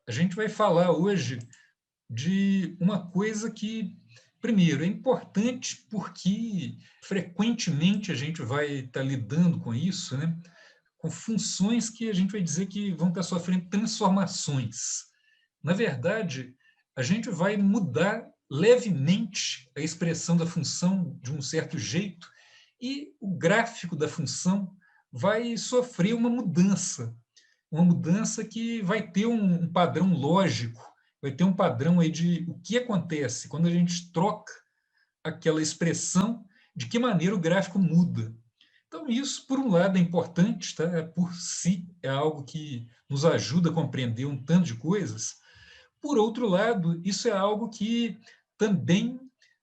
A gente vai falar hoje de uma coisa que, primeiro, é importante porque frequentemente a gente vai estar lidando com isso, né? Com funções que a gente vai dizer que vão estar sofrendo transformações. Na verdade, a gente vai mudar levemente a expressão da função de um certo jeito e o gráfico da função vai sofrer uma mudança que vai ter um padrão lógico, vai ter um padrão aí de o que acontece quando a gente troca aquela expressão, de que maneira o gráfico muda. Então, isso, por um lado, é importante, tá? Por si, é algo que nos ajuda a compreender um tanto de coisas. Por outro lado, isso é algo que também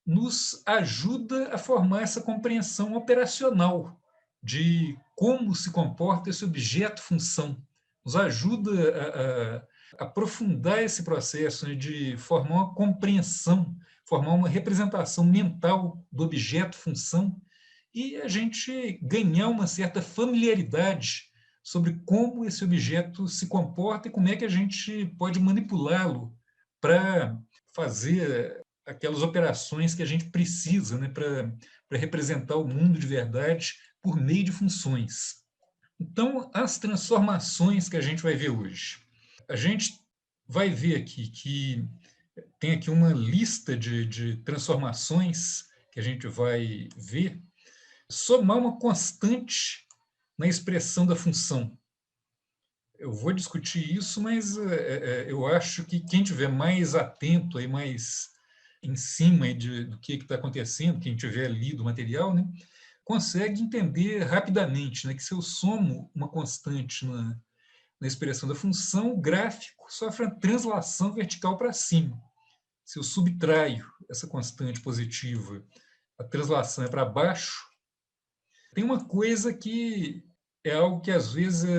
nos ajuda a formar essa compreensão operacional de como se comporta esse objeto-função. Nos ajuda a aprofundar esse processo, né, de formar uma compreensão, formar uma representação mental do objeto-função e a gente ganhar uma certa familiaridade sobre como esse objeto se comporta e como é que a gente pode manipulá-lo para fazer aquelas operações que a gente precisa, né, para representar o mundo de verdade por meio de funções. Então, as transformações que a gente vai ver hoje. A gente vai ver aqui que tem aqui uma lista de transformações que a gente vai ver. Somar uma constante na expressão da função. Eu vou discutir isso, mas eu acho que quem tiver mais atento, aí, mais em cima do que está acontecendo, quem tiver lido o material, né, consegue entender rapidamente, né, que se eu somo uma constante na expressão da função, o gráfico sofre uma translação vertical para cima. Se eu subtraio essa constante positiva, a translação é para baixo. Tem uma coisa que é algo que às vezes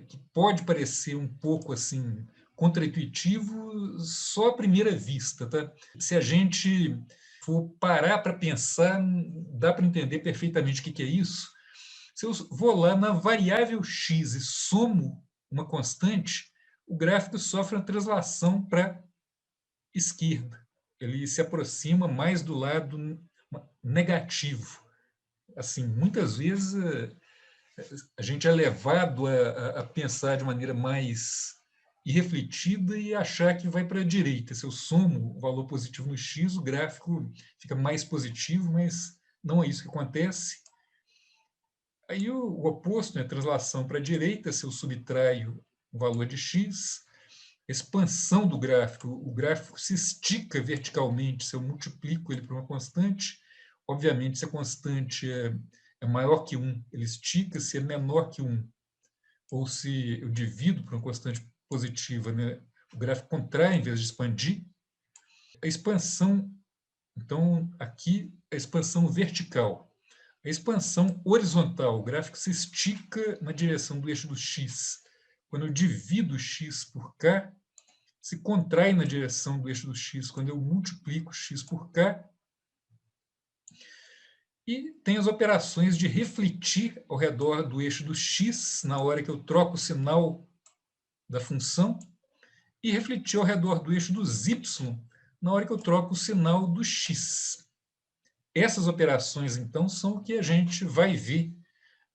que pode parecer um pouco assim contraintuitivo só à primeira vista, tá? Se a gente for parar para pensar, dá para entender perfeitamente o que é isso. Se eu vou lá na variável x e somo uma constante, o gráfico sofre uma translação para a esquerda. Ele se aproxima mais do lado negativo. Assim, muitas vezes a gente é levado a pensar de maneira mais irrefletida e achar que vai para a direita. Se eu somo o valor positivo no x, o gráfico fica mais positivo, mas não é isso que acontece. Aí o oposto, né, a translação para a direita, se eu subtraio o valor de x, expansão do gráfico, o gráfico se estica verticalmente se eu multiplico ele por uma constante. Obviamente, se a constante é maior que 1, ele estica, se é menor que 1, ou se eu divido por uma constante positiva, né, o gráfico contrai em vez de expandir. A expansão, então, aqui, a expansão vertical. A expansão horizontal, o gráfico se estica na direção do eixo do x. Quando eu divido x por k, se contrai na direção do eixo do x. Quando eu multiplico x por k, e tem as operações de refletir ao redor do eixo do x, na hora que eu troco o sinal da função, e refletir ao redor do eixo dos y, na hora que eu troco o sinal do x. Essas operações, então, são o que a gente vai ver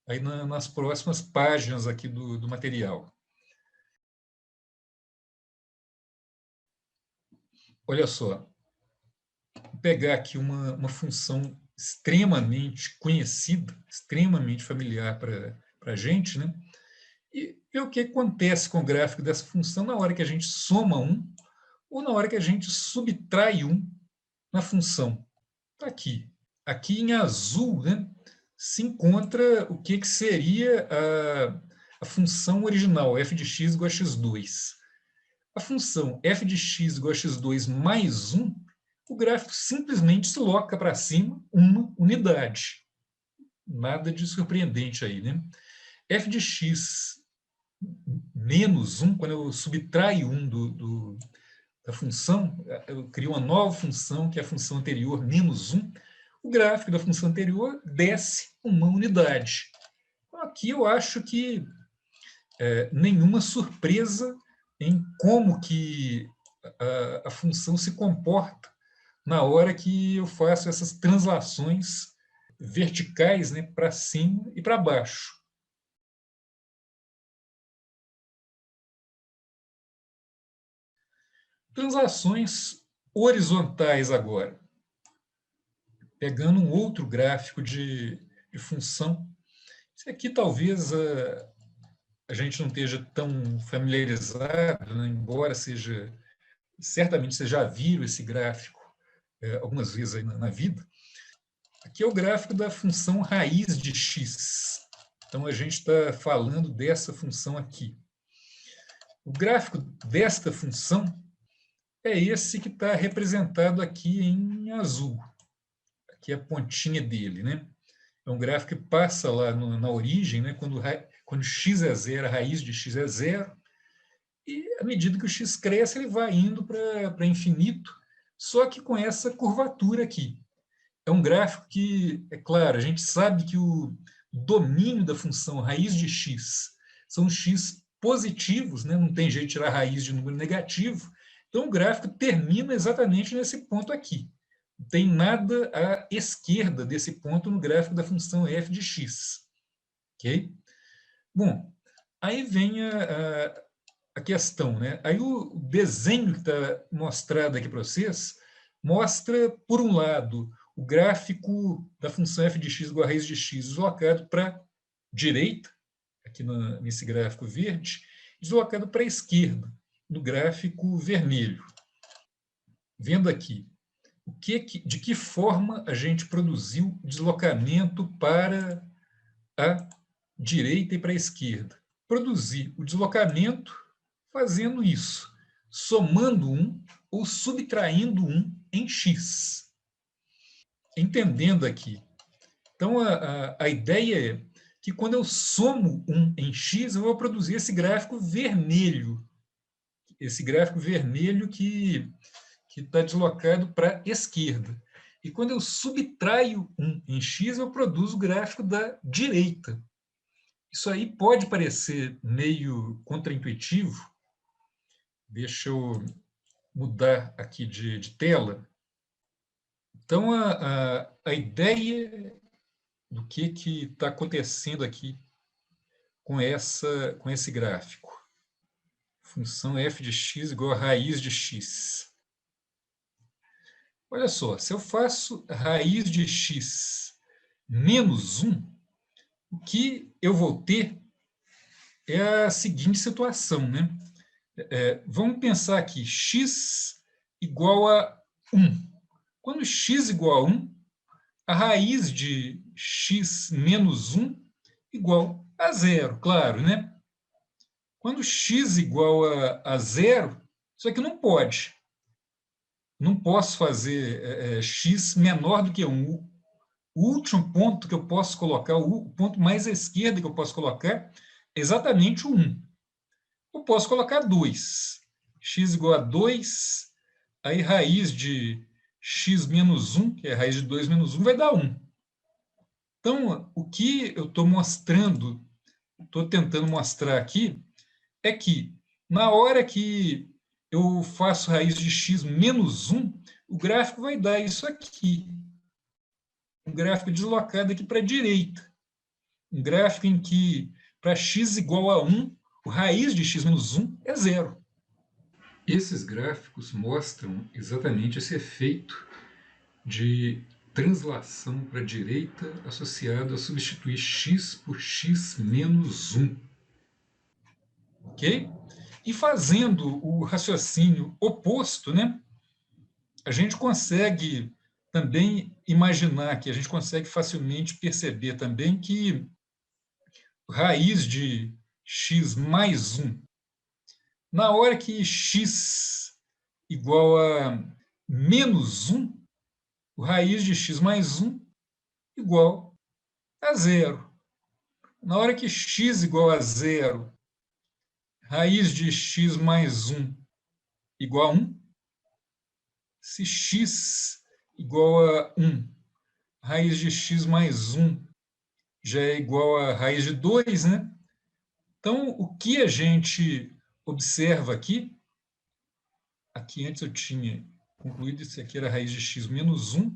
aí nas próximas páginas aqui do material. Olha só, vou pegar aqui uma função extremamente conhecida, extremamente familiar para a gente, né? E ver o que acontece com o gráfico dessa função na hora que a gente soma um ou na hora que a gente subtrai um na função. Está aqui. Aqui em azul, né, se encontra o que seria a função original, f de x igual a x2. A função f de x igual a x2 mais 1, o gráfico simplesmente se loca para cima uma unidade. Nada de surpreendente aí, né? F de x menos 1, quando eu subtraio 1 da função, eu crio uma nova função, que é a função anterior, menos 1, o gráfico da função anterior desce uma unidade. Então, aqui eu acho que nenhuma surpresa em como que a função se comporta na hora que eu faço essas translações verticais, né, para cima e para baixo. Translações horizontais agora. Pegando um outro gráfico de função. Esse aqui talvez a gente não esteja tão familiarizado, né, embora seja, certamente vocês já viram esse gráfico algumas vezes aí na vida. Aqui é o gráfico da função raiz de x. Então, a gente está falando dessa função aqui. O gráfico desta função é esse que está representado aqui em azul. Aqui é a pontinha dele, né? É um gráfico que passa lá na origem, né? Quando x é zero, a raiz de x é zero, e à medida que o x cresce, ele vai indo para infinito, só que com essa curvatura aqui. É um gráfico que, é claro, a gente sabe que o domínio da função raiz de x são x positivos, né? Não tem jeito de tirar a raiz de número negativo, então o gráfico termina exatamente nesse ponto aqui. Não tem nada à esquerda desse ponto no gráfico da função f de x. Ok? Bom, aí vem a questão, né? Aí o desenho que está mostrado aqui para vocês mostra, por um lado, o gráfico da função f de x igual a raiz de x deslocado para a direita, aqui nesse gráfico verde, deslocado para a esquerda, no gráfico vermelho. Vendo aqui, de que forma a gente produziu deslocamento para a direita e para a esquerda. Produzir o deslocamento fazendo isso, somando 1 ou subtraindo 1 em x. Entendendo aqui. Então, a ideia é que quando eu somo 1 em x, eu vou produzir esse gráfico vermelho. Esse gráfico vermelho que está deslocado para a esquerda. E quando eu subtraio 1 em x, eu produzo o gráfico da direita. Isso aí pode parecer meio contraintuitivo. Deixa eu mudar aqui de tela. Então, a ideia do que está acontecendo aqui com esse gráfico. Função f de x igual a raiz de x. Olha só, se eu faço raiz de x menos 1, o que eu vou ter é a seguinte situação, né? Vamos pensar aqui, x igual a 1. Quando x igual a 1, a raiz de x menos 1 igual a zero, claro, né? Quando x igual a zero, isso aqui não pode. Não posso fazer x menor do que 1. O último ponto que eu posso colocar, o ponto mais à esquerda que eu posso colocar, é exatamente o 1. Eu posso colocar 2. X igual a 2, aí raiz de x menos 1, que é a raiz de 2 menos 1, vai dar 1. Então, o que eu estou mostrando, estou tentando mostrar aqui, é que na hora que eu faço raiz de x menos 1, o gráfico vai dar isso aqui. Um gráfico deslocado aqui para a direita. Um gráfico em que, para x igual a 1, o raiz de x menos 1 é zero. Esses gráficos mostram exatamente esse efeito de translação para a direita associado a substituir x por x menos 1. Ok? E fazendo o raciocínio oposto, né, a gente consegue também imaginar, que a gente consegue facilmente perceber também que raiz de x mais 1, na hora que x igual a menos 1, o raiz de x mais 1 igual a zero. Na hora que x igual a zero, raiz de x mais 1 igual a 1. Se x igual a 1, raiz de x mais 1 já é igual a raiz de 2, né? Então, o que a gente observa aqui antes eu tinha concluído, isso aqui era a raiz de x menos 1.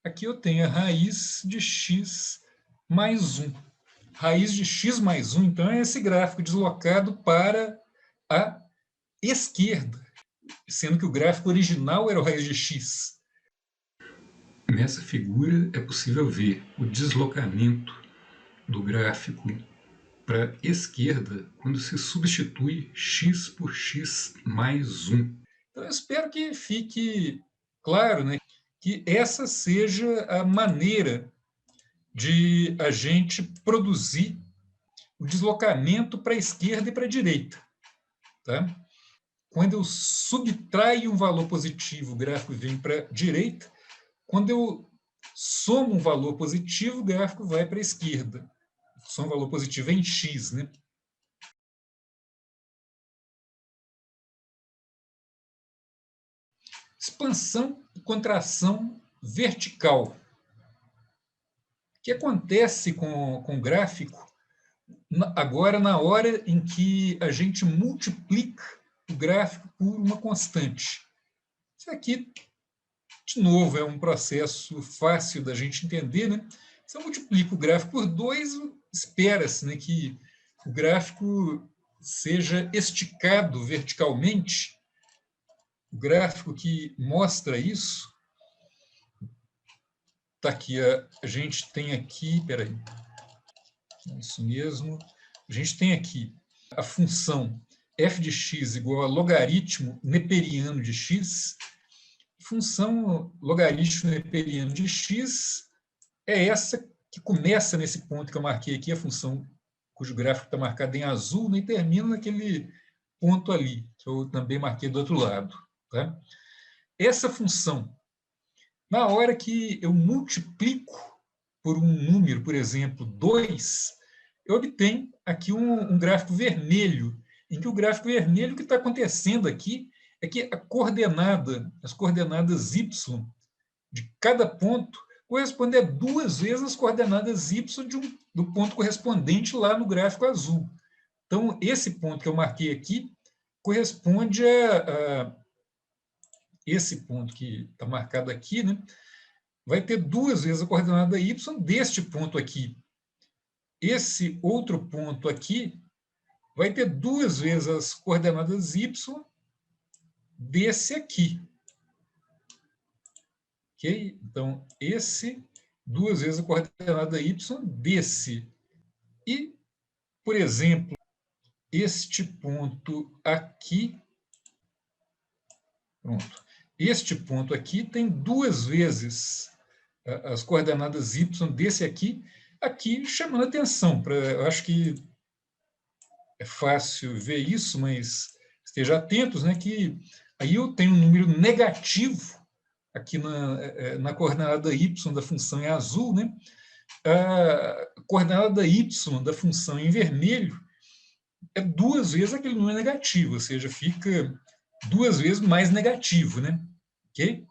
Aqui eu tenho a raiz de x mais 1. Raiz de x mais 1, então, é esse gráfico deslocado para a esquerda, sendo que o gráfico original era o raiz de x. Nessa figura é possível ver o deslocamento do gráfico para a esquerda quando se substitui x por x mais 1. Então, eu espero que fique claro, né, que essa seja a maneira de a gente produzir o deslocamento para a esquerda e para a direita. Tá? Quando eu subtraio um valor positivo, o gráfico vem para a direita. Quando eu somo um valor positivo, o gráfico vai para a esquerda. Somo um valor positivo em x, né? Expansão e contração vertical. O que acontece com o gráfico agora na hora em que a gente multiplica o gráfico por uma constante? Isso aqui, de novo, é um processo fácil da gente entender, né? Se eu multiplico o gráfico por 2, espera-se, né, que o gráfico seja esticado verticalmente. O gráfico que mostra isso está aqui. A gente tem aqui, peraí, isso mesmo. A gente tem aqui a função f de x igual a logaritmo neperiano de x. Função logaritmo neperiano de x é essa que começa nesse ponto que eu marquei aqui, a função cujo gráfico está marcado em azul, né, e termina naquele ponto ali, que eu também marquei do outro lado. Tá? Essa função, na hora que eu multiplico por um número, por exemplo, 2, eu obtenho aqui um gráfico vermelho, em que o gráfico vermelho, o que está acontecendo aqui é que as coordenadas y de cada ponto corresponde a 2 vezes as coordenadas y do ponto correspondente lá no gráfico azul. Então, esse ponto que eu marquei aqui corresponde a esse ponto que está marcado aqui, né? Vai ter 2 vezes a coordenada y deste ponto aqui. Esse outro ponto aqui vai ter 2 vezes as coordenadas y desse aqui. Ok? Então, esse, 2 vezes a coordenada y desse. E, por exemplo, este ponto aqui, pronto, este ponto aqui tem 2 vezes as coordenadas y desse aqui chamando atenção. Eu acho que é fácil ver isso, mas esteja atentos, né, que aí eu tenho um número negativo aqui na coordenada y da função em azul, né? A coordenada y da função em vermelho é 2 vezes aquele número negativo, ou seja, fica 2 vezes mais negativo, né? Ok?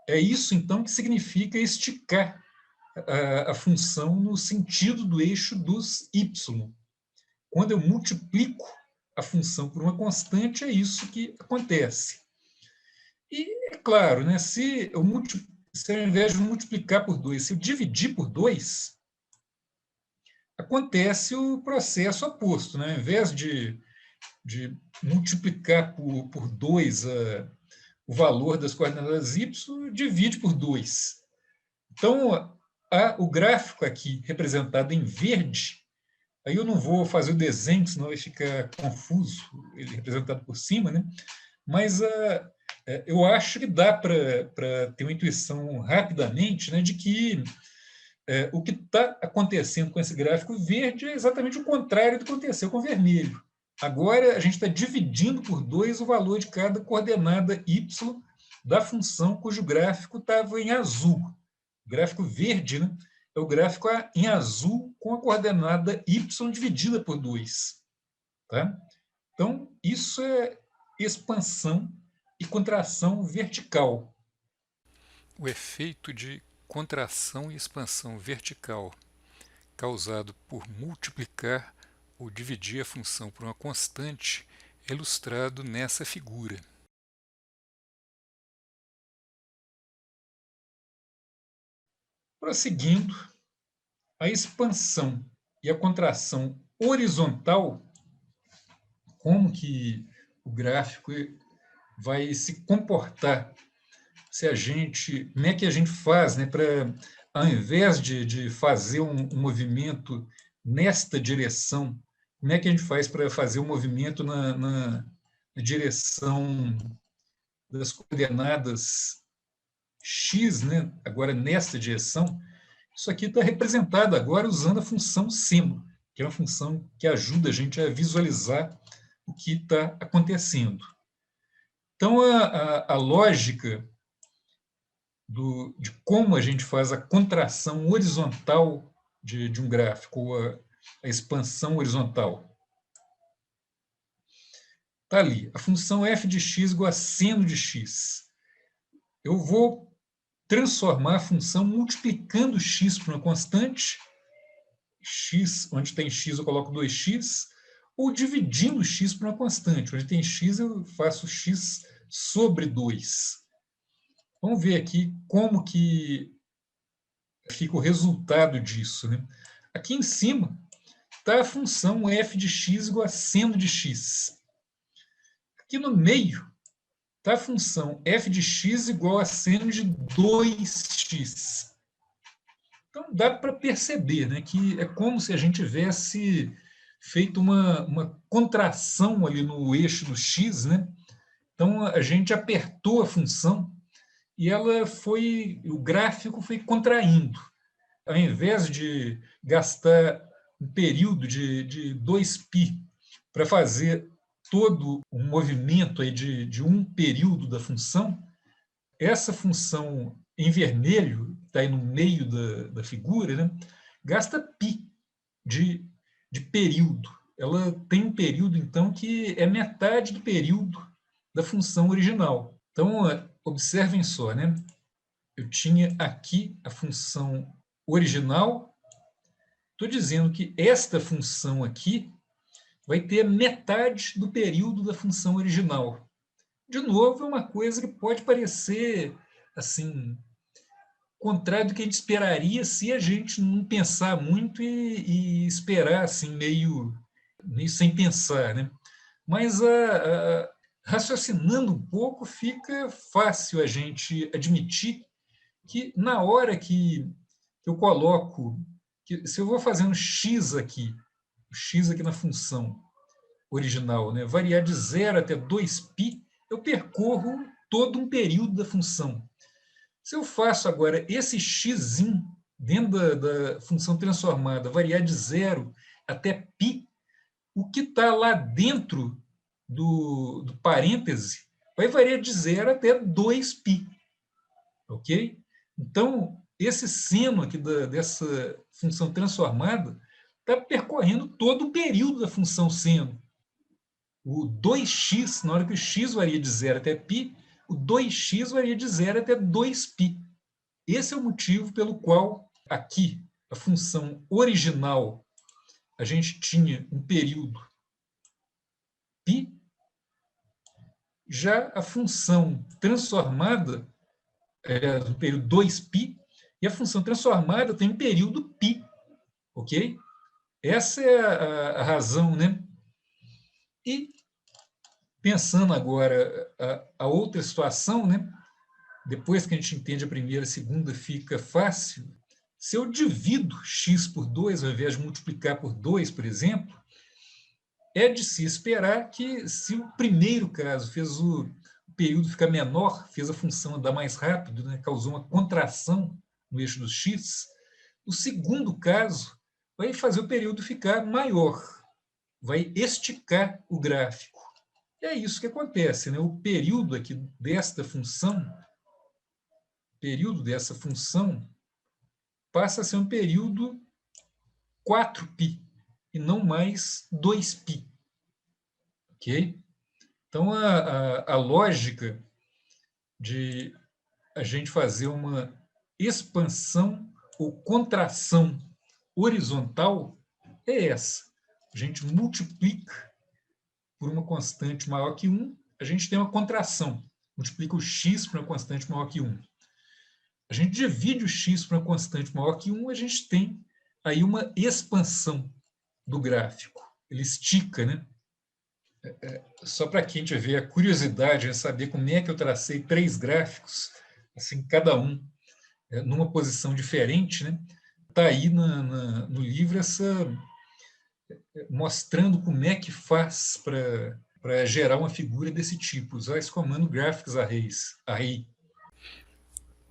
É isso, então, que significa esticar a função no sentido do eixo dos y. Quando eu multiplico a função por uma constante, é isso que acontece. E, é claro, né, se ao invés de multiplicar por 2, se eu dividir por 2, acontece o processo oposto. Né? Ao invés de multiplicar por 2 o valor das coordenadas y, divide por 2. Então, o gráfico aqui, representado em verde, aí eu não vou fazer o desenho, senão vai ficar confuso, ele representado por cima, né? Mas eu acho que dá para ter uma intuição rapidamente, né, de que o que está acontecendo com esse gráfico verde é exatamente o contrário do que aconteceu com o vermelho. Agora, a gente está dividindo por 2 o valor de cada coordenada y da função cujo gráfico estava em azul. O gráfico verde, né, é o gráfico em azul com a coordenada y dividida por 2. Tá? Então, isso é expansão e contração vertical. O efeito de contração e expansão vertical causado por multiplicar ou dividir a função por uma constante é ilustrado nessa figura. Prosseguindo, a expansão e a contração horizontal, como que o gráfico vai se comportar se a gente, como é que a gente faz, né, para, ao invés de fazer um movimento nesta direção, como é que a gente faz para fazer o movimento na direção das coordenadas x, né, agora nesta direção? Isso aqui está representado agora usando a função seno, que é uma função que ajuda a gente a visualizar o que está acontecendo. Então, a lógica de como a gente faz a contração horizontal de um gráfico, ou a expansão horizontal. Está ali, a função f de x igual a seno de x. Eu vou transformar a função multiplicando x por uma constante, x, onde tem x eu coloco 2x, ou dividindo x por uma constante, onde tem x eu faço x sobre 2. Vamos ver aqui como que fica o resultado disso, né? Aqui em cima está a função f de x igual a seno de x. Aqui no meio está a função f de x igual a seno de 2x. Então dá para perceber, né, que é como se a gente tivesse feito uma contração ali no eixo do x, né? Então a gente apertou a função e o gráfico foi contraindo. Ao invés de gastar um período de 2π para fazer todo um movimento aí de um período da função, essa função em vermelho, que está aí no meio da figura, né, gasta π de período. Ela tem um período, então, que é metade do período da função original. Então, observem só, né? Eu tinha aqui a função original. Estou dizendo que esta função aqui vai ter metade do período da função original. De novo, é uma coisa que pode parecer assim contrário do que a gente esperaria se a gente não pensar muito e esperar assim meio sem pensar, né? Mas raciocinando um pouco, fica fácil a gente admitir que na hora que eu coloco, que se eu vou fazendo x aqui na função original, né, variar de 0 até 2π, eu percorro todo um período da função. Se eu faço agora esse x dentro da função transformada, variar de 0 até π, o que está lá dentro do parêntese vai variar de 0 até 2π. Ok? Então, esse seno aqui dessa função transformada está percorrendo todo o período da função seno. O 2x, na hora que o x varia de 0 até π, o 2x varia de 0 até 2π. Esse é o motivo pelo qual aqui, a função original, a gente tinha um período π, já a função transformada, no período 2π, e a função transformada tem um período π, ok? Essa é a razão, né? E pensando agora a outra situação, né? Depois que a gente entende a primeira e a segunda, fica fácil. Se eu divido x por 2, ao invés de multiplicar por 2, por exemplo, é de se esperar que, se o primeiro caso fez o período ficar menor, fez a função andar mais rápido, né, causou uma contração no eixo do x, o segundo caso vai fazer o período ficar maior, vai esticar o gráfico. E é isso que acontece, né? O período aqui desta função, período dessa função, passa a ser um período 4π e não mais 2π. Ok? Então, a lógica de a gente fazer uma expansão ou contração horizontal é essa. a gente multiplica por uma constante maior que 1, a gente tem uma contração. Multiplica o x por uma constante maior que 1. A gente divide o x por uma constante maior que 1, a gente tem aí uma expansão do gráfico. Ele estica, né? Só para quem tiver a curiosidade de saber como é que eu tracei 3 gráficos, assim, cada um numa posição diferente, né? Está aí no livro mostrando como é que faz para gerar uma figura desse tipo, usar esse comando graphics array.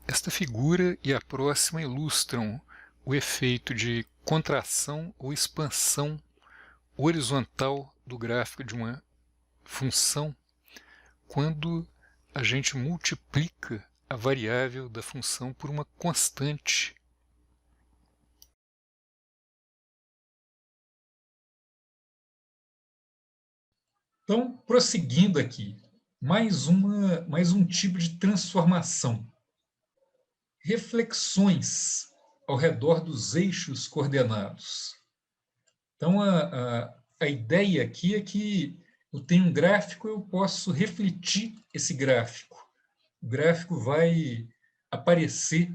Esta figura e a próxima ilustram o efeito de contração ou expansão horizontal do gráfico de uma função quando a gente multiplica a variável da função por uma constante. Então, prosseguindo aqui, mais um tipo de transformação. Reflexões ao redor dos eixos coordenados. Então, a ideia aqui é que eu tenho um gráfico, eu posso refletir esse gráfico. O gráfico vai aparecer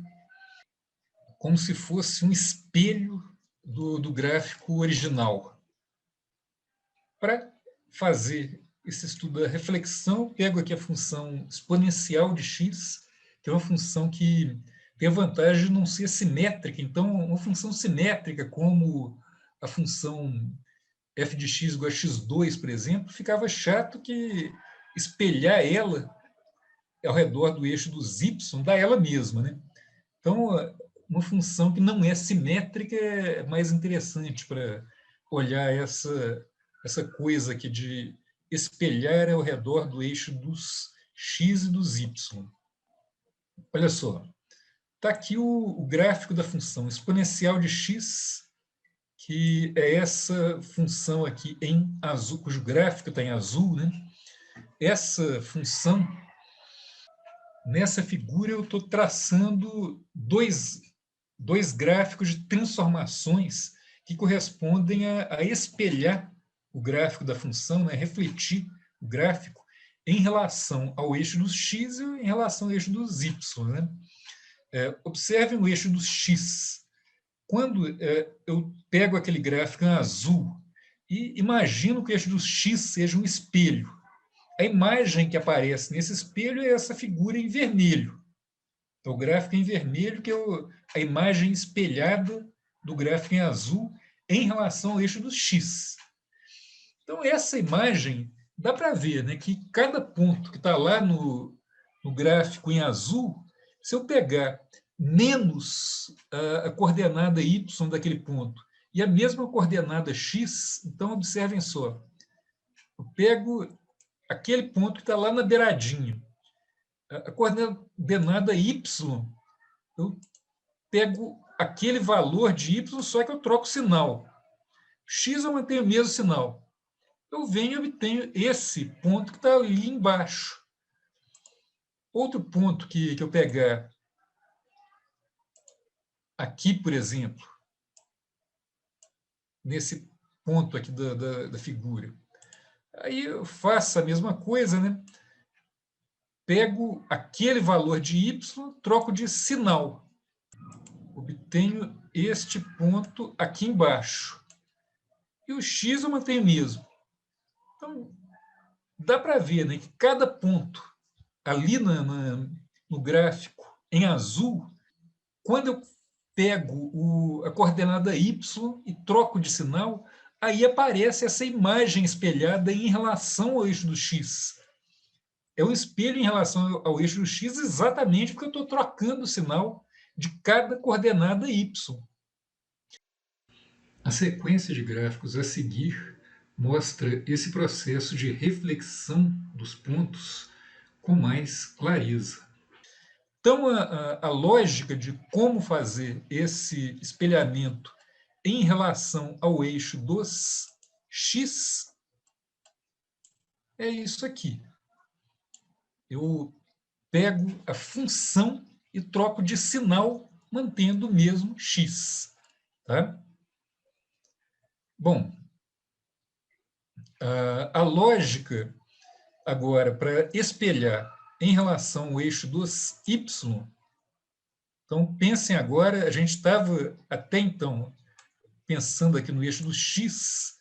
como se fosse um espelho do gráfico original. Para fazer esse estudo da reflexão, eu pego aqui a função exponencial de x, que é uma função que tem a vantagem de não ser simétrica. Então, uma função simétrica, como a função f de x igual a x2, por exemplo, ficava chato que espelhar ela ao redor do eixo dos y dá ela mesma, né? Então, uma função que não é simétrica é mais interessante para olhar essa coisa aqui de espelhar ao redor do eixo dos x e dos y. Olha só, está aqui o gráfico da função exponencial de x, que é essa função aqui em azul, cujo gráfico está em azul, né? Essa função, nessa figura, eu estou traçando dois gráficos de transformações que correspondem a espelhar o gráfico da função, né? Refletir o gráfico em relação ao eixo dos x e em relação ao eixo dos y. Né? Observem o eixo dos x. Quando eu pego aquele gráfico em azul e imagino que o eixo dos x seja um espelho, a imagem que aparece nesse espelho é essa figura em vermelho. Então, o gráfico em vermelho, que é a imagem espelhada do gráfico em azul em relação ao eixo dos x. Então, essa imagem, dá para ver, né, que cada ponto que está lá no gráfico em azul, se eu pegar menos a coordenada y daquele ponto e a mesma coordenada x, então, observem só, eu pego aquele ponto que está lá na beiradinha, a coordenada y, eu pego aquele valor de y, só que eu troco o sinal. X eu mantenho o mesmo sinal. Eu venho e obtenho esse ponto que está ali embaixo. Outro ponto que eu pegar aqui, por exemplo, nesse ponto aqui da figura, aí eu faço a mesma coisa, né? Pego aquele valor de y, troco de sinal. Obtenho este ponto aqui embaixo. E o x eu mantenho mesmo. Então, dá para ver, né, que cada ponto ali no gráfico em azul, quando eu pego a coordenada y e troco de sinal, aí aparece essa imagem espelhada em relação ao eixo do x. É um espelho em relação ao eixo do x exatamente porque eu estou trocando o sinal de cada coordenada y. A sequência de gráficos a seguir mostra esse processo de reflexão dos pontos com mais clareza. Então, a lógica de como fazer esse espelhamento em relação ao eixo dos x é isso aqui. Eu pego a função e troco de sinal mantendo o mesmo x. Tá? Bom, A lógica, agora, para espelhar em relação ao eixo dos y, então, pensem agora, a gente estava até então pensando aqui no eixo do x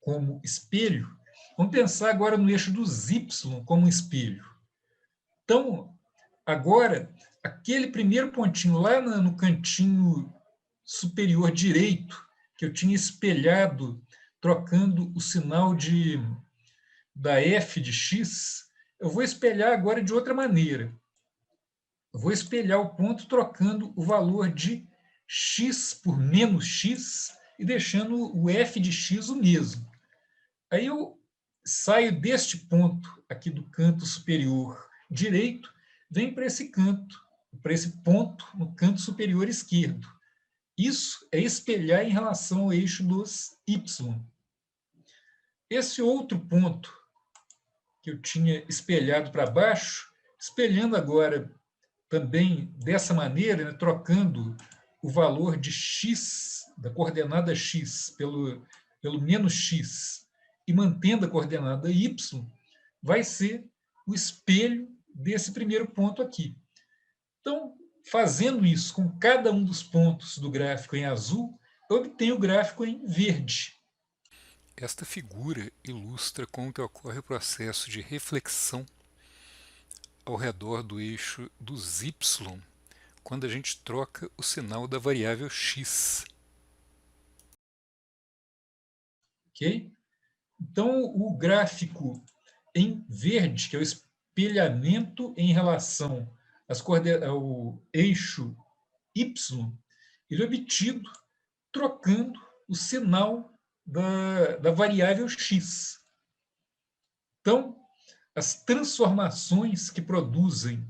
como espelho, vamos pensar agora no eixo dos y como um espelho. Então, agora, aquele primeiro pontinho lá no cantinho superior direito, que eu tinha espelhado, trocando o sinal da f de x, eu vou espelhar agora de outra maneira. Eu vou espelhar o ponto trocando o valor de x por menos x e deixando o f de x o mesmo. Aí eu saio deste ponto aqui do canto superior direito, venho para esse canto, para esse ponto no canto superior esquerdo. Isso é espelhar em relação ao eixo dos y. Esse outro ponto que eu tinha espelhado para baixo, espelhando agora também dessa maneira, né, trocando o valor de x, da coordenada x, pelo menos x, e mantendo a coordenada y, vai ser o espelho desse primeiro ponto aqui. Então, fazendo isso com cada um dos pontos do gráfico em azul, eu obtenho o gráfico em verde. Esta figura ilustra como que ocorre o processo de reflexão ao redor do eixo dos y quando a gente troca o sinal da variável x. Ok? Então, o gráfico em verde, que é o espelhamento em relação ao eixo y, ele é obtido trocando o sinal da variável x. Então, as transformações que produzem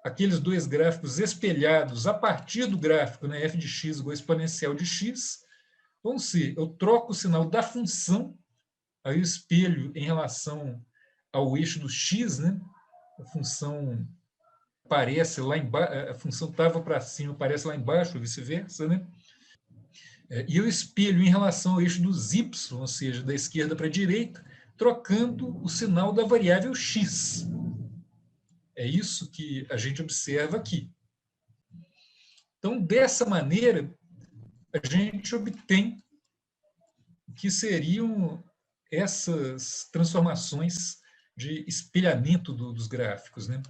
aqueles dois gráficos espelhados a partir do gráfico, né, f de x igual a exponencial de x, vão ser, eu troco o sinal da função, aí eu espelho em relação ao eixo do x, né, a função aparece lá embaixo, a função estava para cima, aparece lá embaixo, ou vice-versa, né? E eu espelho em relação ao eixo dos y, ou seja, da esquerda para a direita, trocando o sinal da variável x. É isso que a gente observa aqui. Então, dessa maneira, a gente obtém o que seriam essas transformações de espelhamento dos gráficos, né?